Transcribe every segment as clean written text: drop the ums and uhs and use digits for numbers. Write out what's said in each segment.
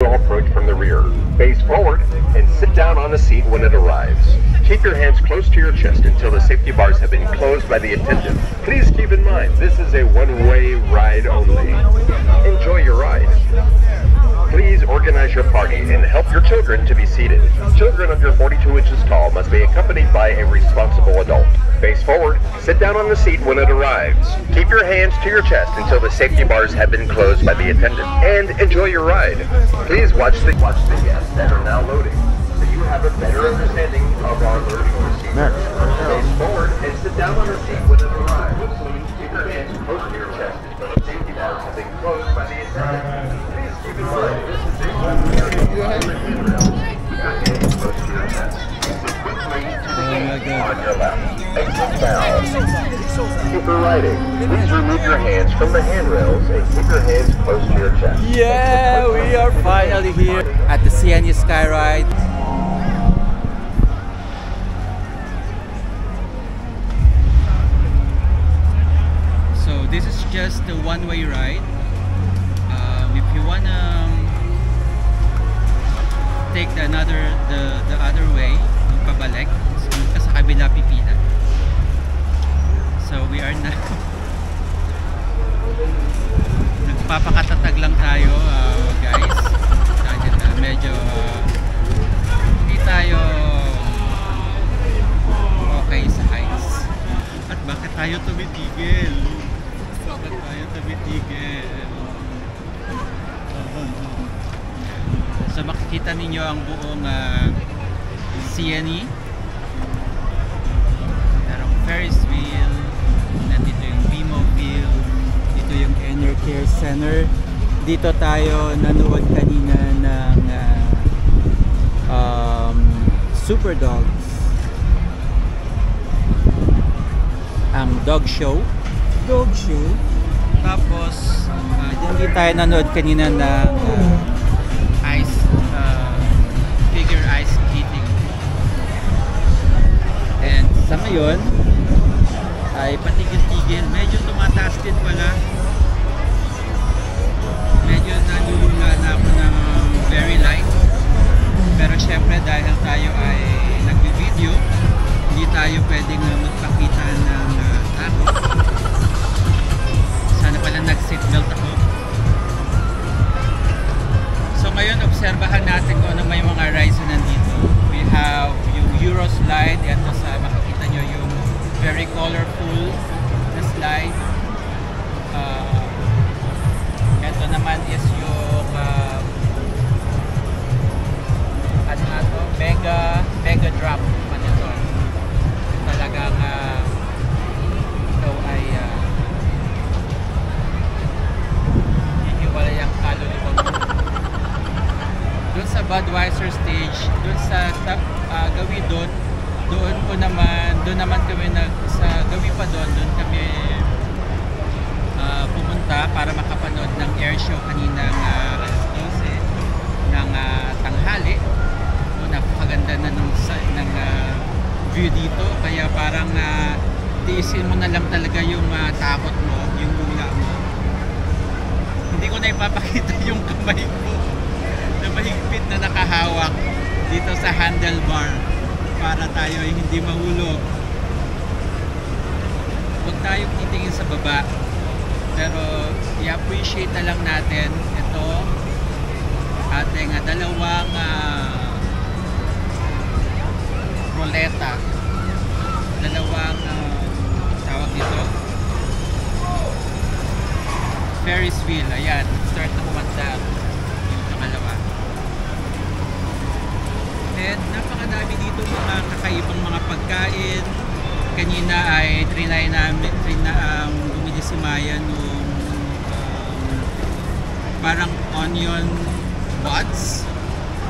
will approach from the rear. Face forward and sit down on the seat when it arrives. Keep your hands close to your chest until the safety bars have been closed by the attendant. Please keep in mind, this is a one-way ride only. Enjoy your ride. Please organize your party and help your children to be seated. Children under 42 inches tall must be accompanied by a responsible adult. Face forward, sit down on the seat when it arrives. Keep your hands to your chest until the safety bars have been closed by the attendant. And enjoy your ride. Please watch the guests that are now loading, so you have a better understanding of our loading procedure. Face forward and sit down on the seat when it arrives. Keep your hands close to your chest until the safety bars have been closed by the attendant. Please keep in mind, this is a handrail. Keep your hands close to your chest. On your left. Exit now. Keep your riding. Please remove your hands from the handrails and keep your hands close to your chest. Yeah, we are finally here at the CNE Skyride. So this is just the one-way ride. If you wanna take the other way, pabalik, ka sa kabila pipila. So we are now nagpapakatatag lang tayo, guys, dahil medyo hindi tayo okay sa heights. At bakit tayo tumitigil? Bakit tayo tumitigil? So makikita ninyo ang buong CNE. Merong Ferris wheel, nandito yung B-Mobile, dito yung Enercare Center. Dito tayo nanood kanina ng Super Dogs, ang dog show. Tapos din tayo nanood kanina ng figure ice skating. And sa ngayon ay patigil-tigil, medyo tumataas din pala, medyo nalulula na ako ng very light, pero syempre dahil tayo ay nagbi-video, hindi tayo pwedeng magpakita ng takot. Sana pala nag-seatbelt ako. So ngayon obserbahan natin kung ano may mga rides na nandito. We have yung Euro slide, ito sa makikita nyo yung very colorful na slide. Ito naman is yung ano nga to? Mega drop naman ito. Talagang ito ay hihiwalay ang kaluluwa mo. Doon sa Budweiser stage, doon sa gawi doon naman kami sa gawi pa doon kami pumunta para makapanood ng air show kaninang alas 12 ng tanghali. Napakaganda na ng view dito, kaya parang tiisin mo na lang talaga yung takot mo, yung lula mo. Hindi ko na ipapakita yung kamay ko na mahigpit na nakahawak dito sa handlebar para tayo ay hindi mahulog. Huwag tayong titingin sa baba, pero i-appreciate na lang natin ito ating dalawang roleta, dalawang tawag dito Ferris wheel. Ayan, start na kumanda yung pangalawa. And napakadami dito mga kakaibang mga pagkain. Kanina ay trinay bumili si Maya nung parang onion buds.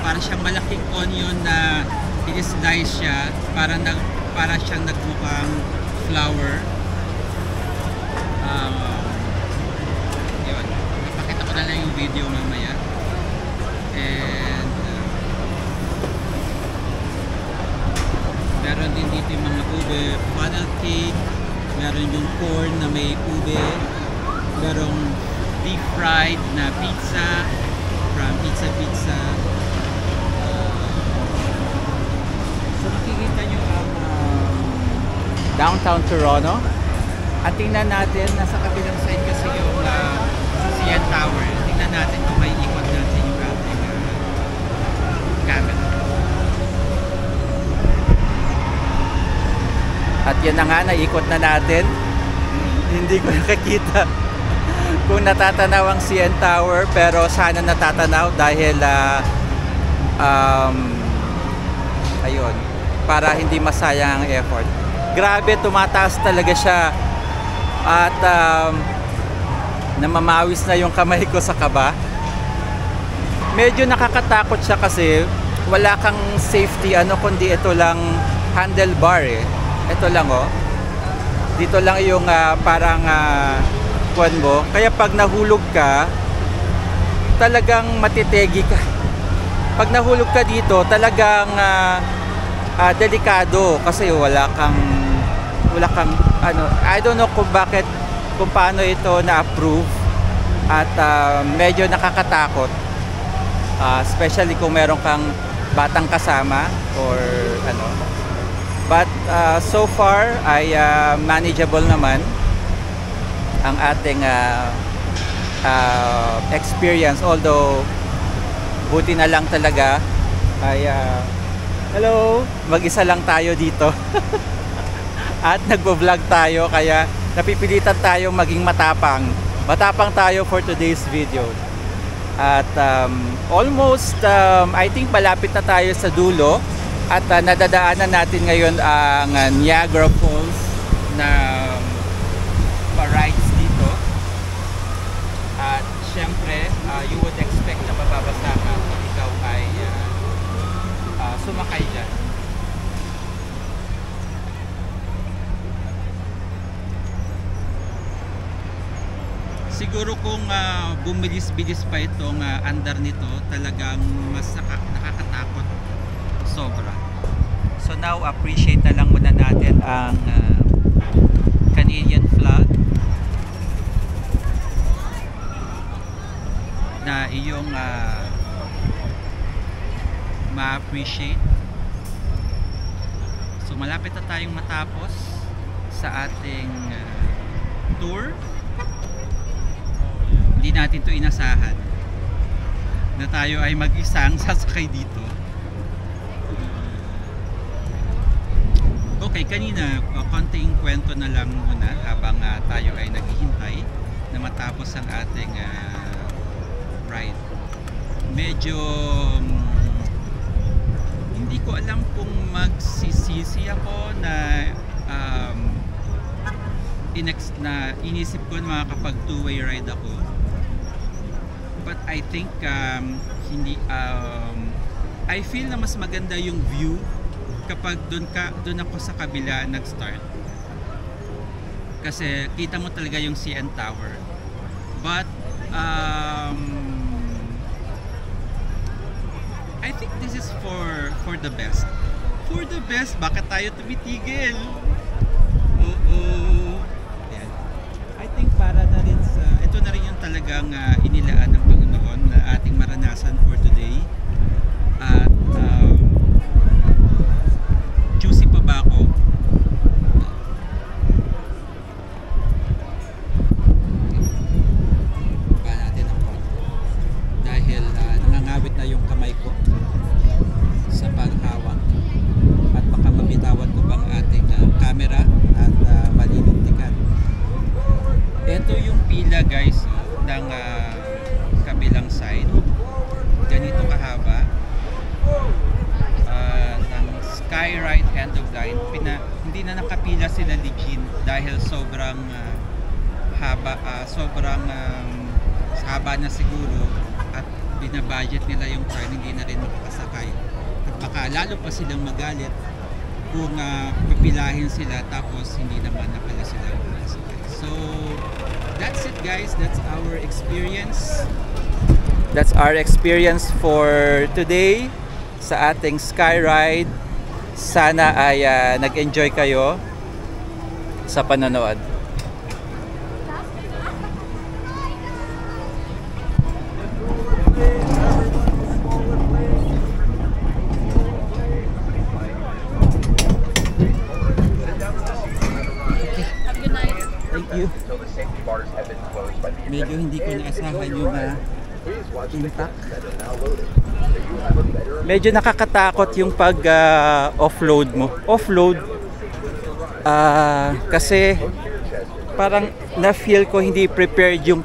Para siyang malaking onion na i-slice siya, para siyang nagmukhang flower. Yun, napakita ko na lang yung video mamaya. And meron din dito yung mga ube, funnel cake, meron yung corn na may ube, merong deep fried na pizza from Pizza Pizza. downtown Toronto. At tingnan natin, nasa kabilang side kasi yung CN Tower. Tingnan natin kung may ikot natin yung ating camera. At yan na nga, naikot na natin. Hindi ko nakakita kung natatanaw ang CN Tower, pero sana natatanaw dahil ayun, para hindi masayang ang effort. Grabe, tumataas talaga siya at namamawis na yung kamay ko sa kaba. Medyo nakakatakot siya kasi wala kang safety kundi ito lang handlebar eh. Ito lang dito lang yung parang kuwan mo, kaya pag nahulog ka talagang matitegi ka. Pag nahulog ka dito talagang delikado kasi wala kang I don't know kung paano ito na-approve at medyo nakakatakot, especially kung meron kang batang kasama or but so far ay manageable naman ang ating experience, although buti na lang talaga ay hello, mag-isa lang tayo dito at nagbo-vlog tayo kaya napipilitan tayong maging matapang tayo for today's video. At almost I think malapit na tayo sa dulo at nadadaanan natin ngayon ang Niagara Falls na pa-rides dito. At syempre you would expect na mababasa ka kung ikaw ay sumakay dyan. Siguro kung bumilis-bilis pa itong andar nito, talagang mas nakakatakot sobra. So now appreciate na lang muna natin ang Canadian flag na iyong ma-appreciate. So malapit na tayong matapos sa ating tour. Hindi natin to inasahan na tayo ay mag-isang sasakay dito. Okay, kanina konting kwento na lang muna habang tayo ay naghihintay na matapos ang ating ride. Medyo hindi ko alam kung magsisisi ako na inisip ko na makakapag two-way ride ako. But I think I feel na mas maganda yung view kapag doon ako sa kabila nag-start. Kasi kita mo talaga yung CN Tower. But I think this is for the best. For the best, bakit tayo tumitigil? Oo. Yan. I think para na rin ito na rin yung talagang inilaan ng Panginoon na ating maranasan for today. At juicy pa ba ako? Pa natin ang konti. Dahil nangangawit na yung kamay ko sa paghawak. At baka mabitawan ko bang ating camera at malilintikan. Ito yung pila guys ng kabilang side. Ganito kahaba. Ng Skyride end of line. Hindi na nakapila sila Legin dahil sobrang haba, sobrang haba na siguro at binabudget nila yung train, hindi na rin makakasakay. At baka lalo pa silang magalit kung pipilahin sila tapos hindi naman na pala sila makakasakay. So that's it guys, that's our experience. That's our experience for today sa ating Skyride. Sana ay nag-enjoy kayo sa panonood. medyo until the safety bars have been closed by the medyo hindi ko naasahan yung Please watch the impact. clips that are now loaded, so you have a better Medyo nakakatakot yung pag offload mo. Offload kasi parang na-feel ko hindi prepared yung